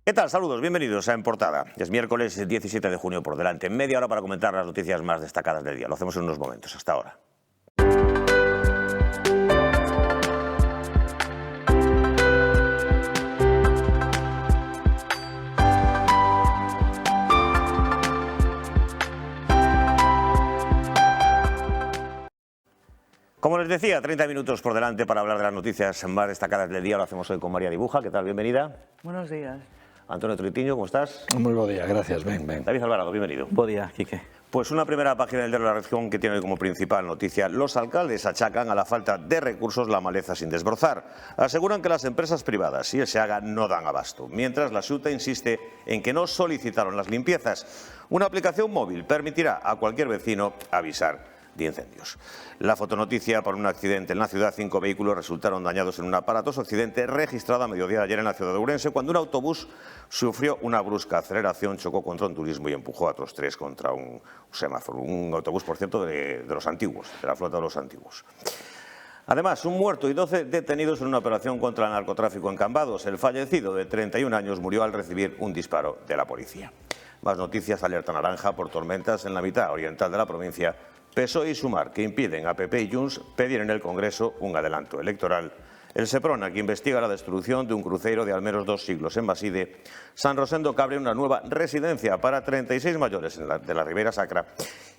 ¿Qué tal? Saludos, bienvenidos a En Portada. Es miércoles 17 de junio por delante, media hora para comentar las noticias más destacadas del día. Lo hacemos en unos momentos. Hasta ahora. Como les decía, 30 minutos por delante para hablar de las noticias más destacadas del día. Lo hacemos hoy con María Dibuja. ¿Qué tal? Bienvenida. Buenos días. Antonio Troitiño, ¿cómo estás? Muy buen día, gracias. Ven. David Alvarado, bienvenido. Buen día, Quique. Pues una primera página del diario La Razón que tiene hoy como principal noticia: los alcaldes achacan a la falta de recursos la maleza sin desbrozar. Aseguran que las empresas privadas y el SEAGA no dan abasto, mientras la Xunta insiste en que no solicitaron las limpiezas. Una aplicación móvil permitirá a cualquier vecino avisar de incendios. La fotonoticia: por un accidente en la ciudad, 5 vehículos resultaron dañados en un aparatoso accidente registrado a mediodía de ayer en la ciudad de Ourense, cuando un autobús sufrió una brusca aceleración, chocó contra un turismo y empujó a otros 3 contra un semáforo. Un autobús, por cierto, de los antiguos, de la flota de los antiguos. Además, un muerto y 12 detenidos en una operación contra el narcotráfico en Cambados. El fallecido, de 31 años, murió al recibir un disparo de la policía. Más noticias: alerta naranja por tormentas en la mitad oriental de la provincia. PSOE y Sumar, que impiden a PP y Junts pedir en el Congreso un adelanto electoral. El Seprona, que investiga la destrucción de un cruceiro de al menos 2 siglos en Maside. San Rosendo, que abre una nueva residencia para 36 mayores de la Ribera Sacra.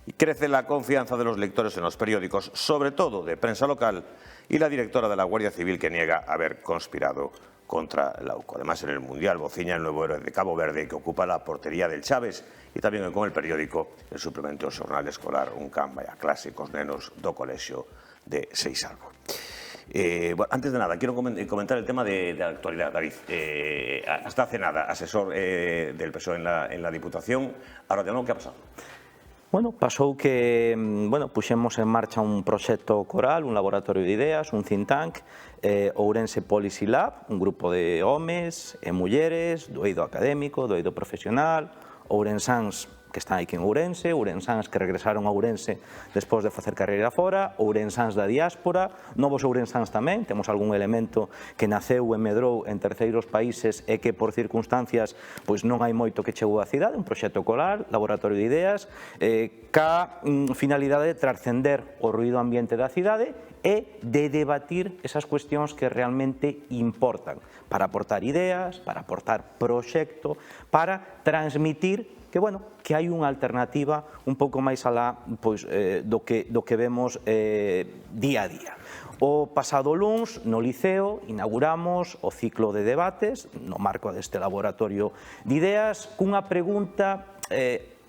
Y crece la confianza de los lectores en los periódicos, sobre todo de prensa local, y la directora de la Guardia Civil, que niega haber conspirado contra la UCO. Además, en el Mundial, Bociña, el nuevo héroe de Cabo Verde, que ocupa la portería del Chaves. E tamén con el periódico El Suplemento Xornal Escolar, un can vai a clase cos nenos do colexio de Seisalvo. Bueno, antes de nada, quiero comentar el tema de la actualidad, David. Hasta hace nada, asesor del PSOE en la Diputación. Ahora, ¿de nuevo qué ha pasado? Bueno, pasou que puxemos en marcha un proxecto coral, un laboratorio de ideas, un think tank, Ourense Policy Lab, un grupo de homes e mulleres, do eido académico, do eido profesional, ourensáns que están aquí en Ourense, ourensáns que regresaron a Ourense despois de facer carreira fora, ourensáns da diáspora, novos ourensáns tamén, temos algún elemento que naceu e medrou en terceiros países e que por circunstancias pois non hai moito que chegou á cidade, un proxecto coral, laboratorio de ideas, ca finalidade de trascender o ruído ambiente da cidade e de debatir esas cuestións que realmente importan, para aportar ideas, para aportar proxecto, para transmitir que hai unha alternativa un pouco máis alá do que vemos día a día. O pasado luns, no Liceo, inauguramos o ciclo de debates no marco deste laboratorio de ideas cunha pregunta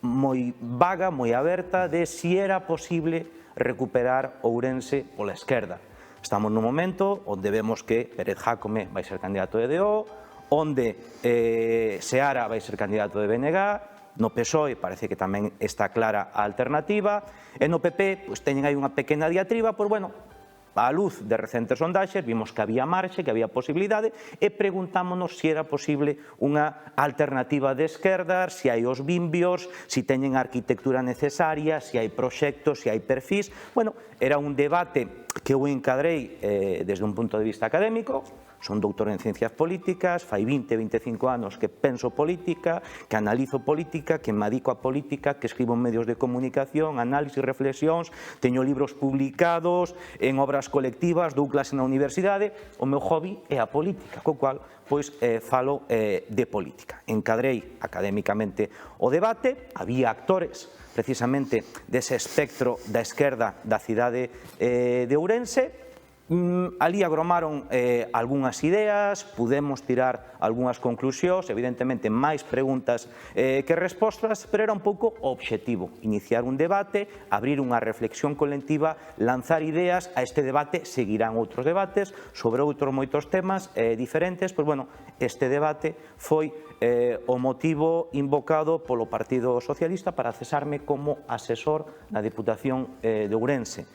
moi vaga, moi aberta, de si era posible recuperar Ourense pola esquerda. Estamos nun momento onde vemos que Pérez Jácome vai ser candidato de DO, onde Seara vai ser candidato de BNG, no PSOE parece que tamén está clara a alternativa, e no PP teñen aí unha pequena diatriba, á luz de recentes sondaxes vimos que había marxe, que había posibilidade, e preguntámonos se era posible unha alternativa de esquerda, se hai os bimbios, se teñen a arquitectura necesaria, se hai proxectos, se hai perfís. Era un debate que eu encadrei desde un punto de vista académico. Son doutor en Ciencias Políticas, fai 20-25 anos que penso política, que analizo política, que me adico a política, que escribo en medios de comunicación, análisis, reflexións, teño libros publicados en obras colectivas, dou clase na universidade. O meu hobby é a política, co cual falo de política. Encadrei académicamente o debate, había actores precisamente dese espectro da esquerda da cidade de Ourense. Ali agromaron algunhas ideas, pudemos tirar algunhas conclusións, evidentemente máis preguntas que respostas, pero era un pouco o obxectivo: iniciar un debate, abrir unha reflexión colectiva, lanzar ideas. A este debate seguirán outros debates sobre outros moitos temas diferentes. Este debate foi o motivo invocado polo Partido Socialista para cesarme como asesor na Diputación de Ourense.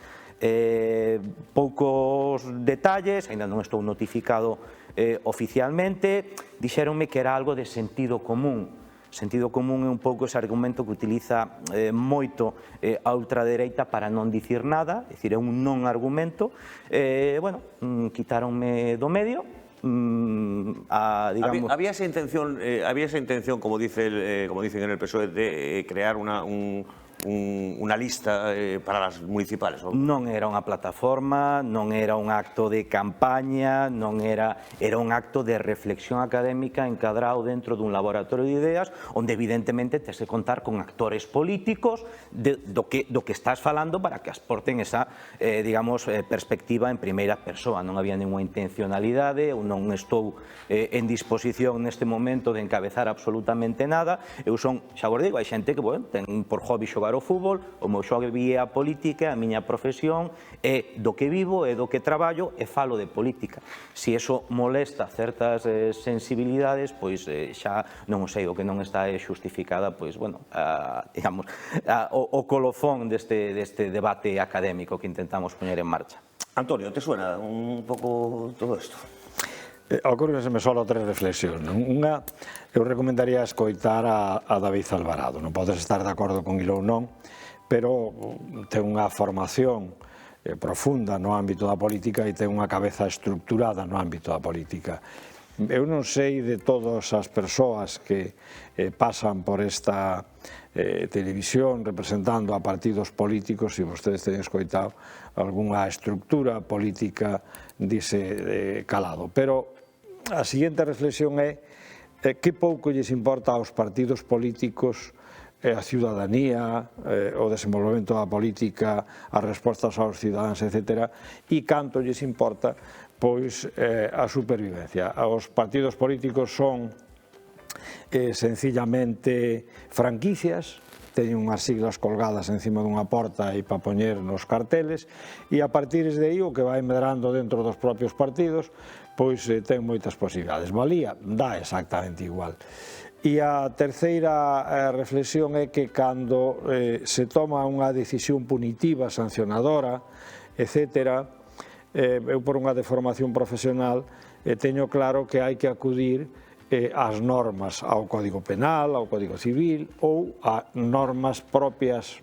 Poucos detalles, ainda non estou notificado oficialmente. Dixéronme que era algo de sentido común. Sentido común é un pouco ese argumento que utiliza moito a ultradereita para non dicir nada, é dicir, é un non argumento. Quitáronme do medio, digamos... Había esa intención, como dicen en el PSOE, de crear unha lista para as municipales? Non era unha plataforma, non era un acto de campaña, era un acto de reflexión académica encadrado dentro dun laboratorio de ideas onde evidentemente tes que contar con actores políticos do que estás falando para que aporten esa, digamos, perspectiva en primeira persoa. Non había ninguna intencionalidade, eu non estou en disposición neste momento de encabezar absolutamente nada. Eu son, xa vos digo, hai xente que ten por hobby xogar o fútbol, o meu hobby é a política, a miña profesión é do que vivo, é do que traballo e falo de política. Se iso molesta certas sensibilidades, pois xa non o sei, o que non está é xustificada, pois, bueno, digamos, o colofón deste debate académico que intentamos poñer en marcha. Antonio, te suena un pouco todo isto? Ocurreseme só tres reflexións. Unha, eu recomendaría escoitar a David Alvarado. Non podes estar de acordo con il ou non, pero ten unha formación profunda no ámbito da política e ten unha cabeza estructurada no ámbito da política. Eu non sei de todas as persoas que pasan por esta televisión representando a partidos políticos, se vostedes teñen escoitado algunha estructura política dise calado. Pero a seguinte reflexión é que pouco lles importa aos partidos políticos a ciudadanía, o desenvolvemento da política, as respostas aos cidadáns, etc. E canto lles importa pois a supervivencia. Os partidos políticos son sencillamente franquicias, teñen unhas siglas colgadas encima dunha porta e para poñer nos carteles, e a partir de aí o que vai medrando dentro dos propios partidos pois ten moitas posibilidades. Valía? Dá exactamente igual. E a terceira reflexión é que cando se toma unha decisión punitiva, sancionadora, etc., eu por unha deformación profesional teño claro que hai que acudir ás normas, ao Código Penal, ao Código Civil ou a normas propias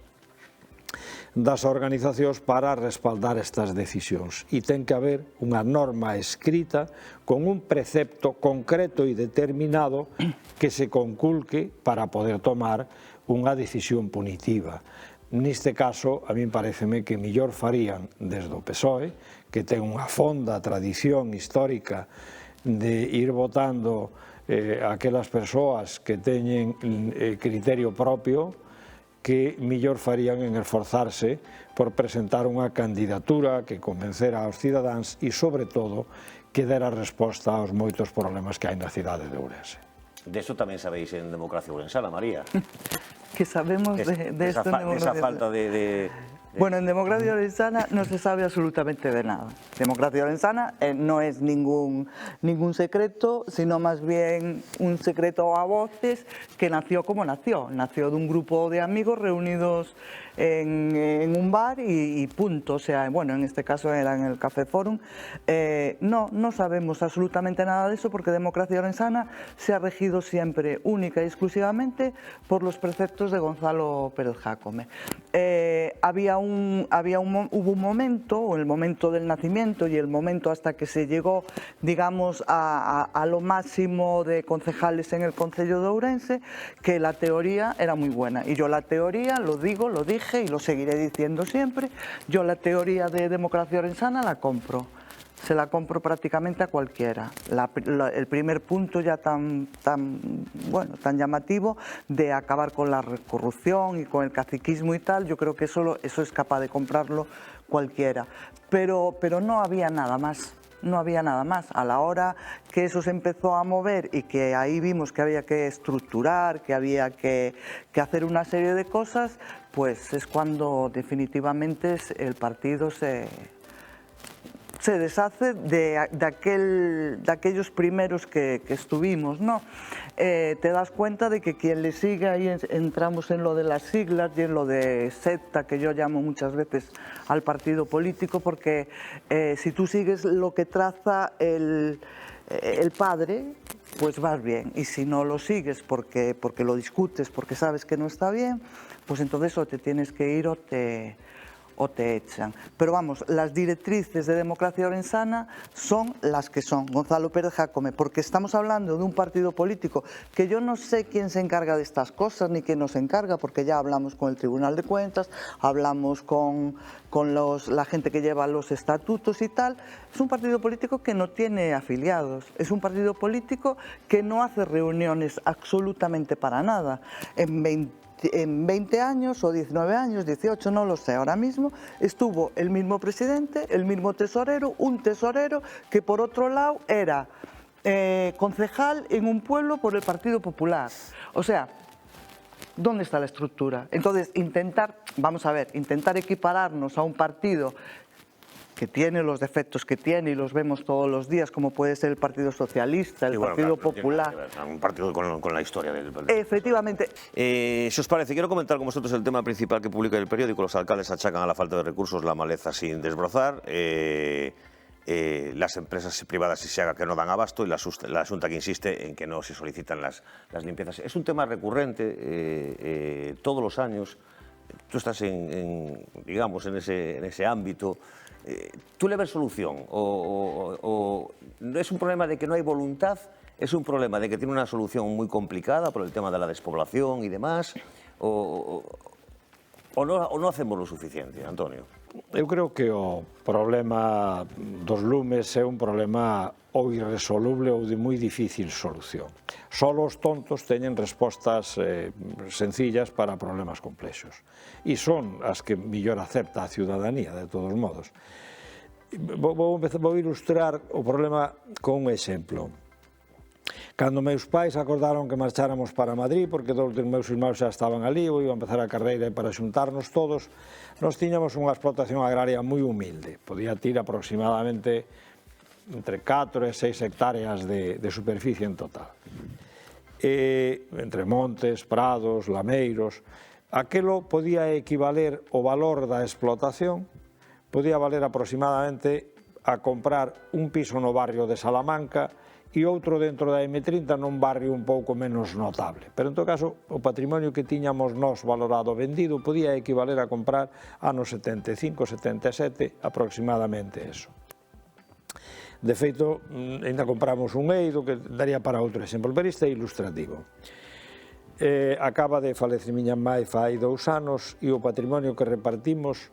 das organizacións para respaldar estas decisións. E ten que haber unha norma escrita con un precepto concreto e determinado que se conculque para poder tomar unha decisión punitiva. Neste caso, a min pareceme que mellor farían desde o PSOE, que ten unha fonda tradición histórica de ir votando aquelas persoas que teñen criterio propio, que mellor farían en esforzarse por presentar unha candidatura que convencera aos cidadáns e, sobre todo, que dera resposta aos moitos problemas que hai na cidade de Ourense. De eso tamén sabéis en Democracia Ourensana, María. Que sabemos de esto en Democracia. Esa falta de... Bueno, en Democracia Orensana no se sabe absolutamente de nada. Democracia Orensana no es ningún secreto, sino más bien un secreto a voces que nació como nació. Nació de un grupo de amigos reunidos en un bar y punto. O sea, bueno, en este caso era en el Café Forum. No sabemos absolutamente nada de eso porque Democracia Orensana se ha regido siempre única y exclusivamente por los preceptos de Gonzalo Pérez Jácome. Hubo un momento, o el momento del nacimiento y el momento hasta que se llegó, digamos, a lo máximo de concejales en el Concello de Ourense, que la teoría era muy buena. Y yo la teoría, lo digo, lo dije y lo seguiré diciendo siempre, yo la teoría de Democracia Orensana la compro. Se la compro prácticamente a cualquiera. El primer punto ya tan llamativo de acabar con la corrupción y con el caciquismo y tal, yo creo que eso es capaz de comprarlo cualquiera. Pero no había nada más. No había nada más. A la hora que eso se empezó a mover y que ahí vimos que había que estructurar, que había que hacer una serie de cosas, pues es cuando definitivamente el partido se deshace de aquellos primeros que estuvimos, ¿no? Te das cuenta de que quien le sigue, ahí entramos en lo de las siglas y en lo de secta, que yo llamo muchas veces al partido político, porque si tú sigues lo que traza el padre, pues vas bien, y si no lo sigues porque lo discutes, porque sabes que no está bien, pues entonces o te tienes que ir o o te echan. Pero vamos, las directrices de Democracia Orensana son las que son, Gonzalo Pérez Jácome, porque estamos hablando de un partido político que yo no sé quién se encarga de estas cosas ni quién nos encarga, porque ya hablamos con el Tribunal de Cuentas, hablamos con la gente que lleva los estatutos y tal. Es un partido político que no tiene afiliados, es un partido político que no hace reuniones absolutamente para nada. En 20 años o 19 años, 18, no lo sé ahora mismo, estuvo el mismo presidente, el mismo tesorero, un tesorero que por otro lado era concejal en un pueblo por el Partido Popular. O sea, ¿dónde está la estructura? Entonces, intentar equipararnos a un partido que tiene los defectos que tiene y los vemos todos los días, como puede ser el Partido Socialista, el Partido Popular. Un partido con la historia del... Efectivamente. Si os parece, quiero comentar con vosotros el tema principal que publica el periódico. Los alcaldes achacan a la falta de recursos la maleza sin desbrozar. Las empresas privadas si se haga que no dan abasto y la Xunta que insiste en que no se solicitan las limpiezas. Es un tema recurrente todos los años. Tú estás digamos, en ese ámbito. ¿Tú le ves solución? ¿O no es un problema de que no hay voluntad? ¿Es un problema de que tiene una solución muy complicada por el tema de la despoblación y demás? ¿O no hacemos lo suficiente, Antonio? Eu creo que o problema dos lumes é un problema ou irresoluble ou de moi difícil solución. Só os tontos teñen respostas sencillas para problemas complexos. E son as que mellor acepta a ciudadanía, de todos modos. Vou ilustrar o problema con un exemplo. Cando meus pais acordaron que marcháramos para Madrid, porque todos os meus irmãos xa estaban ali, eu iba a empezar a carreira para xuntarnos todos, nós tiñamos unha explotación agraria moi humilde, podía ter aproximadamente entre 4 e 6 hectáreas de superficie en total. Entre montes, prados, lameiros, aquelo podía equivaler o valor da explotación, podía valer aproximadamente a comprar un piso no barrio de Salamanca e outro dentro da M30 nun barrio un pouco menos notable. Pero en todo caso, o patrimonio que tiñamos nós valorado vendido podía equivaler a comprar anos 75, 77, aproximadamente eso. De feito, ainda compramos un eido que daría para outro exemplo, pero isto é ilustrativo. Acaba de falecer miña mãe fai 2 anos e o patrimonio que repartimos,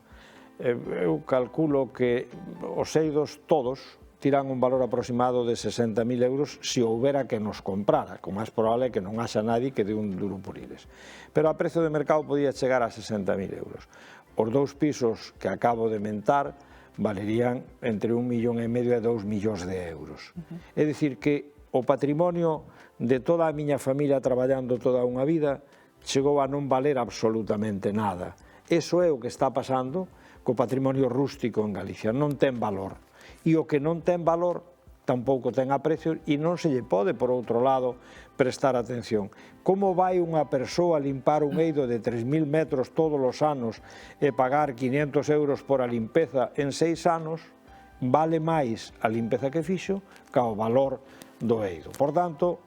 eu calculo que os eidos todos tiran un valor aproximado de 60.000 euros se houbera que nos comprara, como máis probable que non haxa nadie que dé un duro por iles. Pero a precio de mercado podía chegar a 60.000 euros. Os 2 pisos que acabo de mentar valerían entre 1,5 millón e 2 millóns de euros. É dicir que o patrimonio de toda a miña familia traballando toda unha vida chegou a non valer absolutamente nada. Eso é o que está pasando co patrimonio rústico en Galicia, non ten valor. E o que non ten valor tampouco ten aprecio e non se lle pode, por outro lado, prestar atención. Como vai unha persoa limpar un eido de 3.000 metros todos os anos e pagar 500 euros por a limpeza en 6 anos, vale máis a limpeza que fixo que o valor do eido. Por tanto,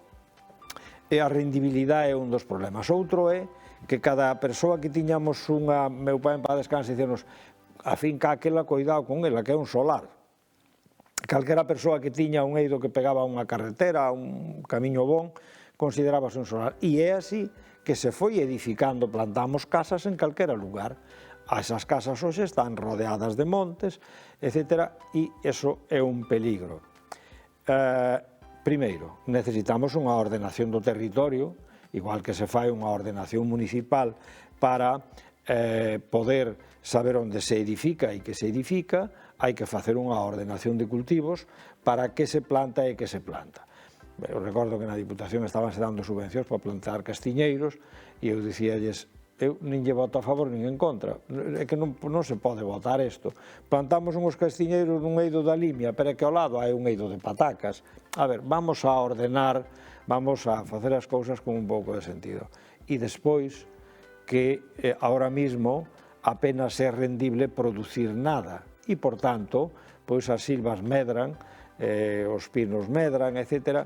a rendibilidade é un dos problemas. Outro é que cada persoa que tiñamos unha, meu pai en paz descanse, dicirnos, a finca aquela, cuidado con ela, que é un solar. Calquera persoa que tiña un eido que pegaba unha carretera, un camiño bon, considerábase un solar. E é así que se foi edificando, plantamos casas en calquera lugar. Esas casas hoxe están rodeadas de montes, etc. E iso é un peligro. Primeiro, necesitamos unha ordenación do territorio, igual que se fai unha ordenación municipal para poder saber onde se edifica e que se edifica, hai que facer unha ordenación de cultivos para que se planta e que se planta. Eu recordo que na Diputación estaban se dando subvencións para plantar castiñeiros e eu dicíalles, eu nin lle voto a favor nin en contra, é que non se pode votar isto. Plantamos uns castiñeiros nun eido da Limia, pero é que ao lado hai un eido de patacas. A ver, vamos a ordenar, vamos a facer as cousas con un pouco de sentido. E despois que ahora mismo apenas é rendible producir nada. E, por tanto, pois as silvas medran, os pinos medran, etc.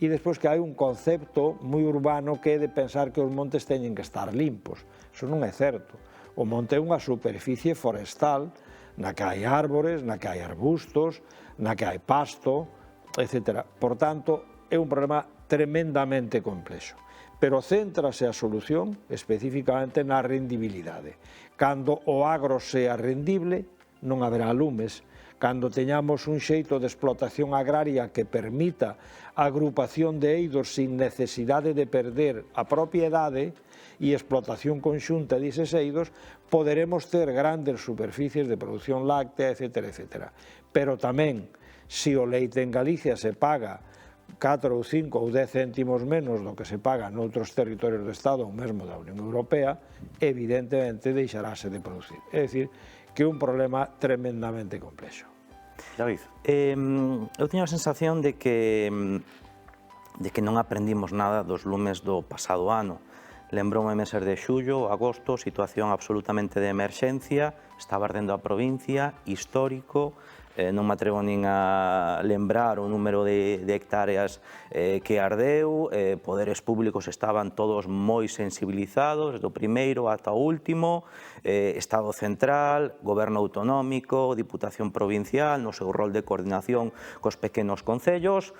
E despois que hai un concepto moi urbano que é de pensar que os montes teñen que estar limpos. Iso non é certo. O monte é unha superficie forestal na que hai árbores, na que hai arbustos, na que hai pasto, etc. Por tanto, é un problema tremendamente complexo. Pero céntrase a solución especificamente na rendibilidade. Cando o agro sea rendible, non haberá lumes. Cando teñamos un xeito de explotación agraria que permita a agrupación de eidos sin necesidade de perder a propiedade e explotación conxunta deses eidos, poderemos ter grandes superficies de produción láctea, etc. etc. Pero tamén, se o leite en Galicia se paga 4 ou 5 ou 10 céntimos menos do que se paga noutros territorios do Estado ou mesmo da Unión Europea, evidentemente deixarase de producir. É dicir, que é un problema tremendamente complexo. David. Eu teño a sensación de que non aprendimos nada dos lumes do pasado ano. Lembroume meses de xullo, agosto, situación absolutamente de emerxencia, estaba ardendo a provincia, histórico, non me atrevo nin a lembrar o número de hectáreas que ardeu, poderes públicos estaban todos moi sensibilizados, do primeiro ata o último, Estado central, Goberno autonómico, Diputación provincial, no seu rol de coordinación cos pequenos concellos.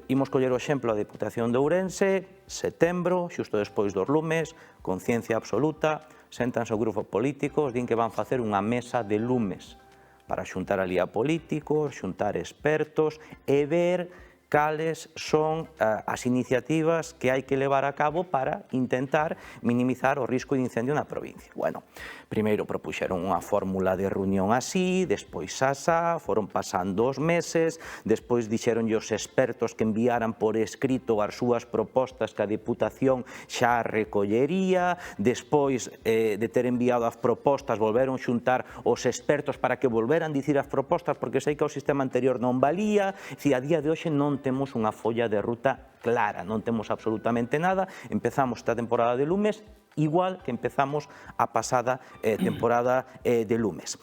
Imos coller o exemplo da Diputación de Ourense, setembro, xusto despois dos lumes, conciencia absoluta, séntanse o grupo políticos, din que van facer unha mesa de lumes para xuntar ali a políticos, xuntar expertos e ver cales son as iniciativas que hai que levar a cabo para intentar minimizar o risco de incendio na provincia. Bueno, primeiro propuxeron unha fórmula de reunión así, despois asá, foron pasando os meses, despois dixeron os expertos que enviaran por escrito as súas propostas que a Diputación xa recollería, despois de ter enviado as propostas volveron xuntar os expertos para que volveran dicir as propostas porque sei que o sistema anterior non valía, e a día de hoxe non temos unha folla de ruta clara, non temos absolutamente nada, empezamos esta temporada de lumes igual que empezamos a pasada temporada de lumes.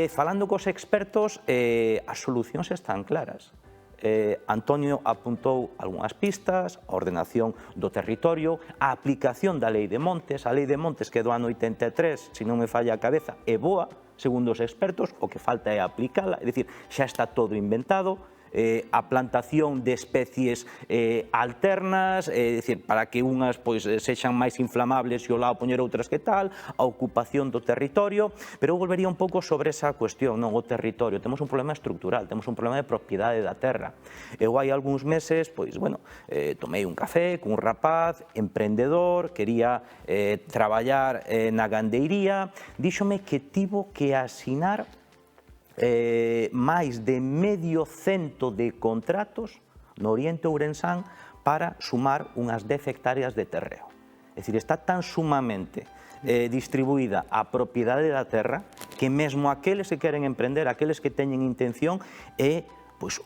Falando cos expertos, as solucións están claras. Antonio apuntou algunhas pistas, a ordenación do territorio, a aplicación da Lei de Montes, a Lei de Montes que do ano 83, se non me falla a cabeza, é boa, segundo os expertos, o que falta é aplicala, é dicir, xa está todo inventado, a plantación de especies alternas, é dicir, para que unhas sexan máis inflamables e ao lado poñer outras que tal, a ocupación do territorio, pero eu volvería un pouco sobre esa cuestión, non o territorio. Temos un problema estructural, temos un problema de propiedade da terra. Eu hai algúns meses, tomei un café cun rapaz, emprendedor, quería traballar na gandeiría, díxome que tivo que asinar máis de 100 de contratos no Oriente Ourensán para sumar unhas 10 hectáreas de terreo. É dicir, está tan sumamente distribuída a propiedade da terra que mesmo aqueles que queren emprender, aqueles que teñen intención, é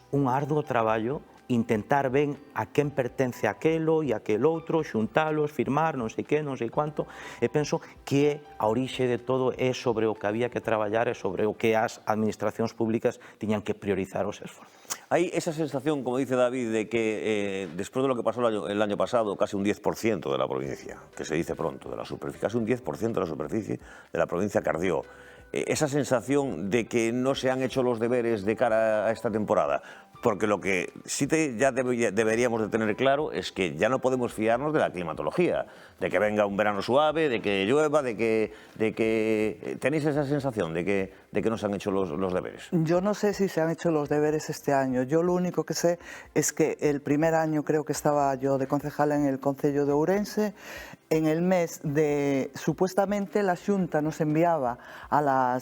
un arduo traballo intentar ben a quen pertence aquelo e aquel outro, xuntalos, firmar, non sei que, non sei cuánto, e penso que a orixe de todo é sobre o que había que traballar e sobre o que as administracións públicas tiñan que priorizar os esforzos. Hay esa sensación, como dice David, de que después de lo que pasó el año pasado, casi un 10% de la provincia, que se dice pronto, de la superficie, casi un 10% de la superficie de la provincia que ardió. Esa sensación de que no se han hecho los deberes de cara a esta temporada, porque lo que sí ya deberíamos de tener claro es que ya no podemos fiarnos de la climatología, de que venga un verano suave, de que llueva, de que tenéis esa sensación de que no se han hecho los deberes. Yo no sé si se han hecho los deberes este año. Yo lo único que sé es que el primer año creo que estaba yo de concejala en el Concello de Ourense. En el mes de, supuestamente la Xunta nos enviaba a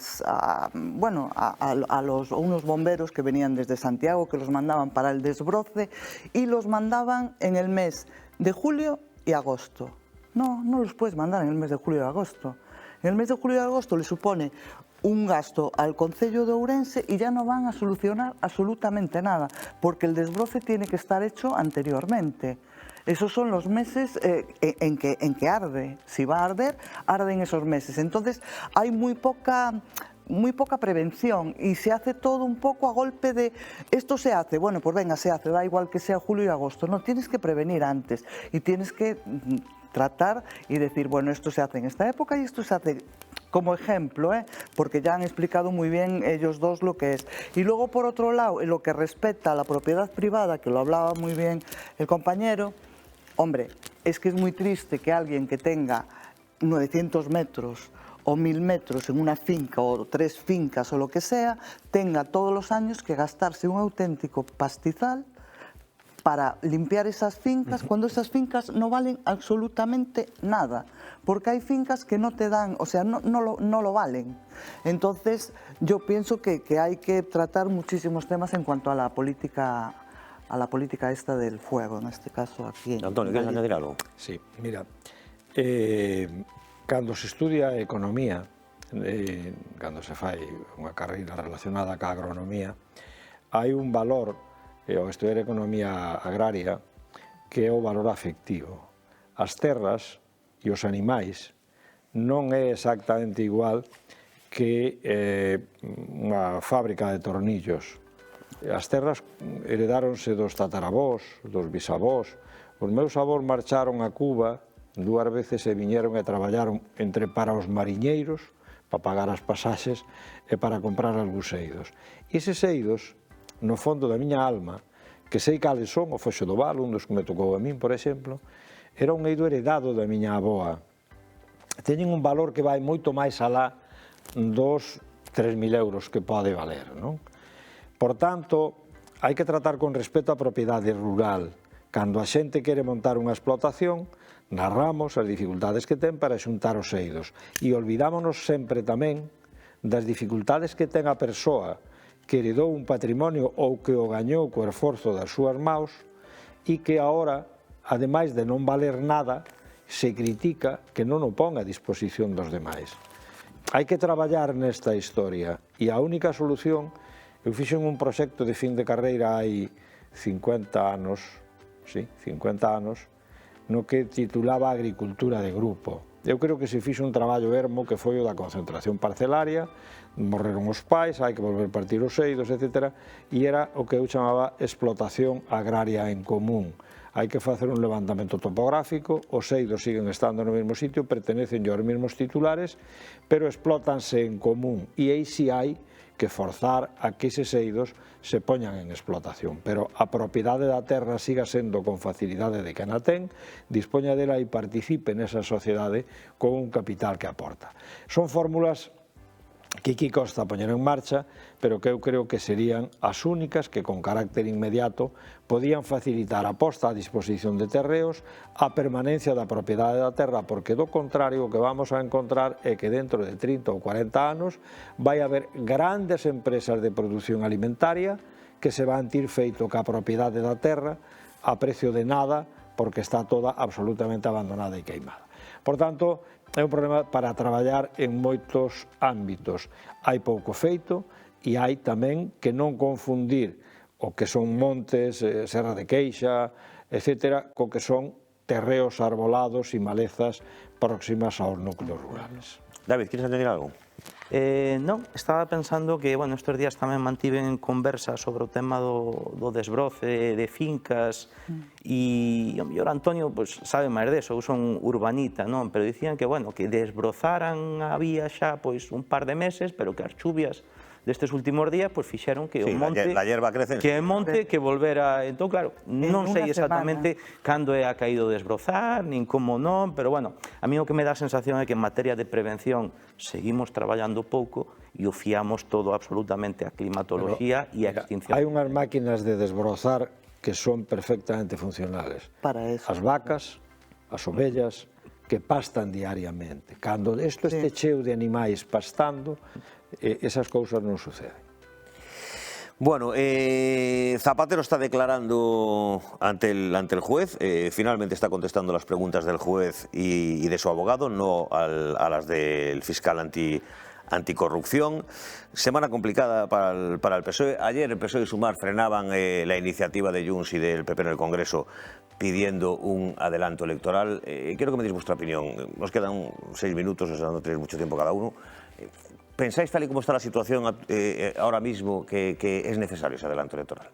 unos bomberos que venían desde Santiago, que los mandaban para el desbroce y los mandaban en el mes de julio y agosto. No los puedes mandar en el mes de julio y agosto. En el mes de julio y agosto le supone un gasto al Concello de Ourense y ya no van a solucionar absolutamente nada, porque el desbroce tiene que estar hecho anteriormente. Esos son los meses en que arde. Si va a arder, arde en esos meses. Entonces hay muy poca prevención y se hace todo un poco a golpe de esto se hace, bueno, pues venga, se hace, da igual que sea julio y agosto. No, tienes que prevenir antes y tienes que tratar y decir, bueno, esto se hace en esta época y esto se hace como ejemplo, porque ya han explicado muy bien ellos dos lo que es. Y luego, por otro lado, en lo que respecta a la propiedad privada, que lo hablaba muy bien el compañero, hombre, es que es muy triste que alguien que tenga 900 metros o 1000 metros en una finca o 3 fincas o lo que sea, tenga todos los años que gastarse un auténtico pastizal para limpiar esas fincas, cuando esas fincas no valen absolutamente nada, porque hay fincas que no te dan, o sea, no lo valen. Entonces, yo pienso que hay que tratar muchísimos temas en cuanto a la política esta del fuego, en este caso aquí en Antonio, ¿quieres añadir algo? Sí, mira, cando se estudia economía, cando se fai unha carreira relacionada ca agronomía, hai un valor, ao estudiar economía agraria, que é o valor afectivo. As terras e os animais non é exactamente igual que unha fábrica de tornillos. As terras heredáronse dos tataravós, dos bisavós. Os meus avós marcharon a Cuba 2 veces e viñeron e traballaron entre para os mariñeiros, para pagar as pasaxes e para comprar algúns eidos. E eses eidos, no fondo da miña alma, que sei cales son, o Foxo do Val, un dos que me tocou a min, por exemplo, era un eido heredado da miña avoa. Teñen un valor que vai moito máis alá dos 3.000 euros que pode valer, non? Por tanto, hai que tratar con respeto a propiedade rural. Cando a xente quere montar unha explotación, narramos as dificultades que ten para xuntar os eidos e olvidámonos sempre tamén das dificultades que ten a persoa que heredou un patrimonio ou que o gañou co esforzo das súas maus e que agora, ademais de non valer nada, se critica que non o pon a disposición dos demais. Hai que traballar nesta historia e a única solución, eu fixen un proxecto de fin de carreira hai 50 anos, sí, 50 anos, no que titulaba Agricultura de Grupo. Eu creo que se fixo un traballo ermo que foi o da concentración parcelaria, morreron os pais, hai que volver a partir os eidos, etc. E era o que eu chamaba explotación agraria en común. Hai que facer un levantamento topográfico, os eidos siguen estando no mesmo sitio, pertenecen aos mesmos titulares, pero explótanse en común. E aí si hai que forzar a que eses eidos se poñan en explotación. Pero a propiedade da terra siga sendo con facilidade de quen a ten, dispoña dela e participe nesa sociedade con un capital que aporta. Son fórmulas que aquí costa poñer en marcha, pero que eu creo que serían as únicas que con carácter inmediato podían facilitar a posta a disposición de terreos, a permanencia da propiedade da terra, porque do contrario o que vamos a encontrar é que dentro de 30 ou 40 anos vai haber grandes empresas de produción alimentaria que se van ir feito ca propiedade da terra a precio de nada, porque está toda absolutamente abandonada e queimada. Por tanto, é un problema para traballar en moitos ámbitos. Hai pouco feito e hai tamén que non confundir o que son montes, Serra de Queixa, etc., co que son terreos arbolados e malezas próximas aos núcleos rurales. David, queres añadir algo? Non, estaba pensando que, bueno, estes días tamén mantiven conversa sobre o tema do desbroce de fincas e o mellor Antonio sabe máis deso, eu son urbanita, non? Pero dicían que, bueno, que desbrozaran a vía xa un par de meses, pero que as chuvias destes últimos días fixeron que o monte la hierba crece, que é monte que volvera. Entón, claro, non sei exactamente cando é a caído desbrozar, nin como non, pero bueno, a mí o que me dá a sensación é que en materia de prevención seguimos traballando pouco e o fiamos todo absolutamente a climatoloxía e a extinción. Hai unhas máquinas de desbrozar que son perfectamente funcionales. Para eso. As vacas, as ovellas, que pastan diariamente. Cando isto este cheo de animais pastando, esas cousas non suceden. Bueno, Zapatero está declarando ante el juez, finalmente está contestando las preguntas del juez y de su abogado, no a las del fiscal anticorrupción. Semana complicada para el PSOE. Ayer el PSOE y Sumar frenaban la iniciativa de Junts y del PP en el Congreso pidiendo un adelanto electoral. Quiero que me deis vuestra opinión. Nos quedan 6 minutos, o sea, no tenéis mucho tiempo cada uno. ¿Pensáis, tal y como está la situación ahora mismo, que es necesario ese adelanto electoral?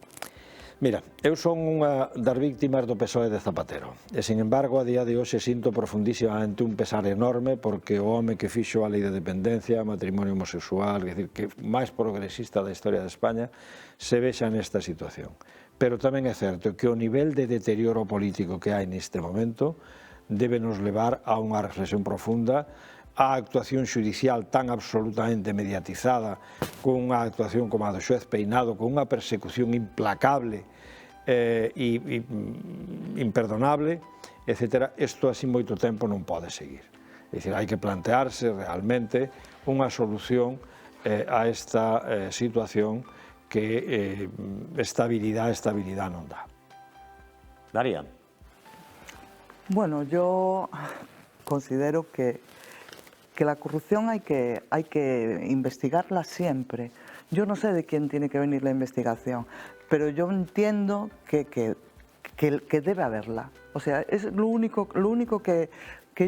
Mira, eu son unha das víctimas do PSOE de Zapatero e, sin embargo, a día de hoxe sinto profundísimamente un pesar enorme porque o home que fixo a lei de dependencia, matrimonio homosexual, é dicir, que máis progresista da historia de España, se vexa nesta situación. Pero tamén é certo que o nivel de deterioro político que hai neste momento debe nos levar a unha reflexión profunda. A actuación judicial tan absolutamente mediatizada, con unha actuación como a do xuez Peinado, con unha persecución implacable e imperdonable, etc. Isto así moito tempo non pode seguir. É dicir, hai que plantearse realmente unha solución a esta situación que estabilidade non dá. Daría. Bueno, yo considero que la corrupción hay que investigarla siempre. Yo no sé de quién tiene que venir la investigación, pero yo entiendo que debe haberla. O sea, es lo único que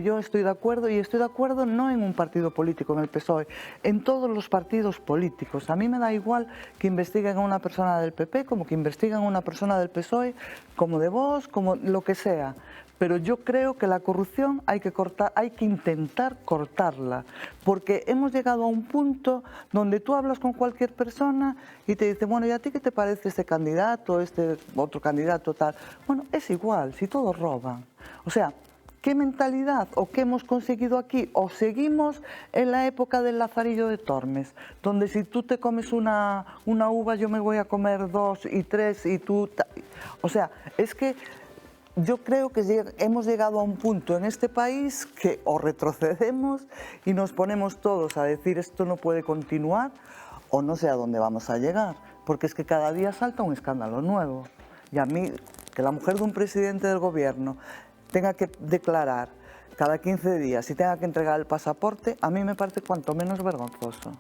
yo estoy de acuerdo, y estoy de acuerdo no en un partido político, en el PSOE, en todos los partidos políticos. A mí me da igual que investiguen a una persona del PP, como que investiguen a una persona del PSOE, como de Vox, como lo que sea. Pero yo creo que la corrupción hay que intentar cortarla, porque hemos llegado a un punto donde tú hablas con cualquier persona y te dice, bueno, ¿y a ti qué te parece este candidato, este otro candidato, tal? Bueno, es igual, si todos roban. O sea, ¿qué mentalidad o qué hemos conseguido aquí? O seguimos en la época del Lazarillo de Tormes, donde si tú te comes una uva, yo me voy a comer 2 y 3 y tú... O sea, es que yo creo que hemos llegado a un punto en este país que o retrocedemos y nos ponemos todos a decir esto no puede continuar, o no sé a dónde vamos a llegar, porque es que cada día salta un escándalo nuevo. Y a mí, que la mujer de un presidente del gobierno tenga que declarar cada 15 días y tenga que entregar el pasaporte, a mí me parece cuanto menos vergonzoso.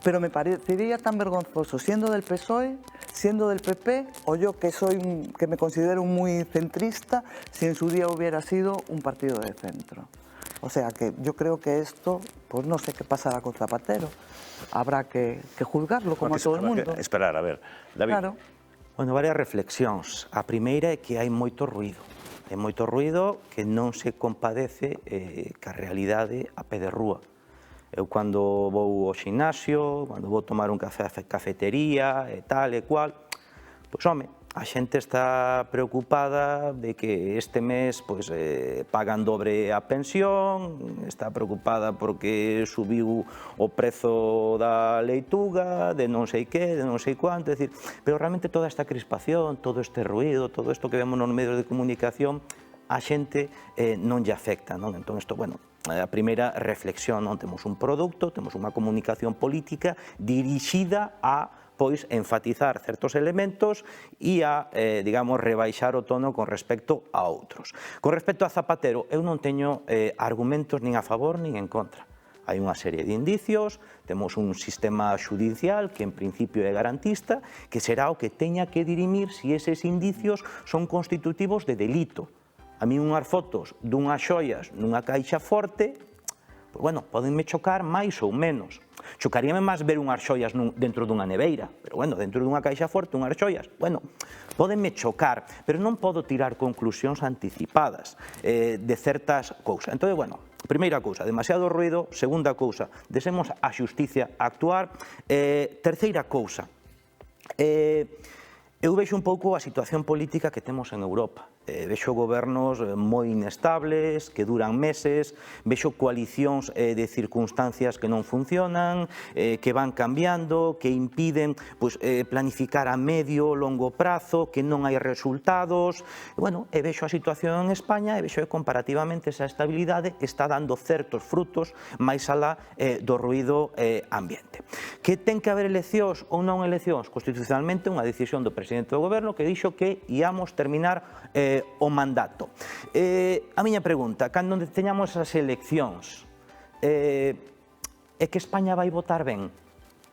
Pero me parecería tan vergonzoso siendo del PSOE, siendo del PP, o yo que me considero muy centrista, si en su día hubiera sido un partido de centro. O sea que yo creo que esto, pues no sé qué pasará con Zapatero. Habrá que juzgarlo como a todo el mundo. Esperar, a ver, David. Claro. Bueno, varias reflexións. A primeira é que hai moito ruido. É moito ruido que non se compadece ca realidade a pé de rúa. Eu cando vou ao ximnasio, cando vou tomar un café a cafetería e tal e cual, pois home, a xente está preocupada de que este mes pois, pagan dobre a pensión, está preocupada porque subiu o prezo da leituga, de non sei que, de non sei cuánto, é dicir, pero realmente toda esta crispación, todo este ruido, todo isto que vemos nos medios de comunicación, a xente non lle afecta, non? Entón, isto, bueno, a primeira reflexión, non? Temos un produto, temos unha comunicación política dirixida a, pois, enfatizar certos elementos e a, digamos, rebaixar o tono con respecto a outros. Con respecto a Zapatero, eu non teño argumentos nin a favor nin en contra. Hai unha serie de indicios, temos un sistema xudicial que en principio é garantista, que será o que teña que dirimir se eses indicios son constitutivos de delito. A mí unhas fotos dunhas xoias nunha caixa forte, pois, bueno, podenme chocar máis ou menos. Chocaríame máis ver unhas xoias dentro dunha neveira, pero, bueno, dentro dunha caixa forte, unhas xoias, bueno, podenme chocar, pero non podo tirar conclusións anticipadas de certas cousas. Entón, bueno, primeira cousa, demasiado ruido. Segunda cousa, deixemos a xusticia actuar. Terceira cousa, eu vexo un pouco a situación política que temos en Europa. Vexo gobernos moi inestables, que duran meses, vexo coalicións de circunstancias que non funcionan, que van cambiando, que impiden planificar a medio, longo prazo, que non hai resultados. Bueno, e vexo a situación en España e vexo que comparativamente esa estabilidade está dando certos frutos máis alá do ruído ambiente. Que ten que haber eleccións ou non eleccións? Constitucionalmente unha decisión do presidente do goberno que dixo que íamos terminar o mandato. A miña pregunta, cando teñamos as eleccións, é que España vai votar ben?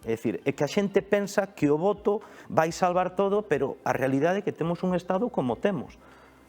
É dicir, é que a xente pensa que o voto vai salvar todo, pero a realidade é que temos un Estado como temos.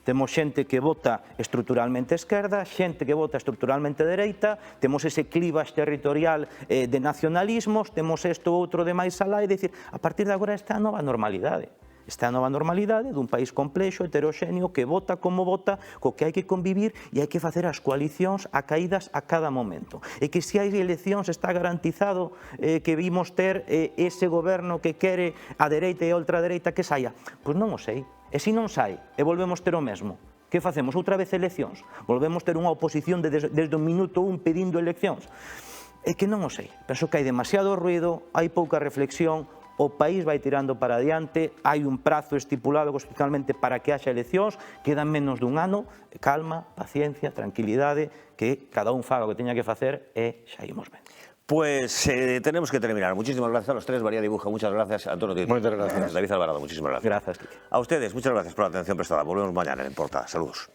Temos xente que vota estruturalmente esquerda, xente que vota estruturalmente dereita, temos ese clivax territorial de nacionalismos, temos isto outro de máis alá, e dicir, a partir de agora esta é a nova normalidade. Esta é a nova normalidade dun país complexo, heteroxéneo, que vota como vota, co que hai que convivir e hai que facer as coalicións acaídas a cada momento. E que se hai eleccións está garantizado que vimos ter ese goberno que quere a dereita e a ultradereita que saia? Pois non o sei. E se non sai, e volvemos ter o mesmo, que facemos? Outra vez eleccións? Volvemos ter unha oposición desde o minuto 1 pedindo eleccións? É que non o sei. Penso que hai demasiado ruido, hai pouca reflexión, o país vai tirando para adiante, hai un prazo estipulado constitucionalmente para que haxa eleccións, quedan menos dun ano, calma, paciencia, tranquilidade, que cada un faga o que teña que facer e xa imos ben. Pues tenemos que terminar. Muchísimas gracias a los tres. María Dibuja, muchas gracias. Antonio Tito. Muchas gracias. David Alvarado, muchísimas gracias. Gracias, Quique. A ustedes, muchas gracias por la atención prestada. Volvemos mañana en Portada. Saludos.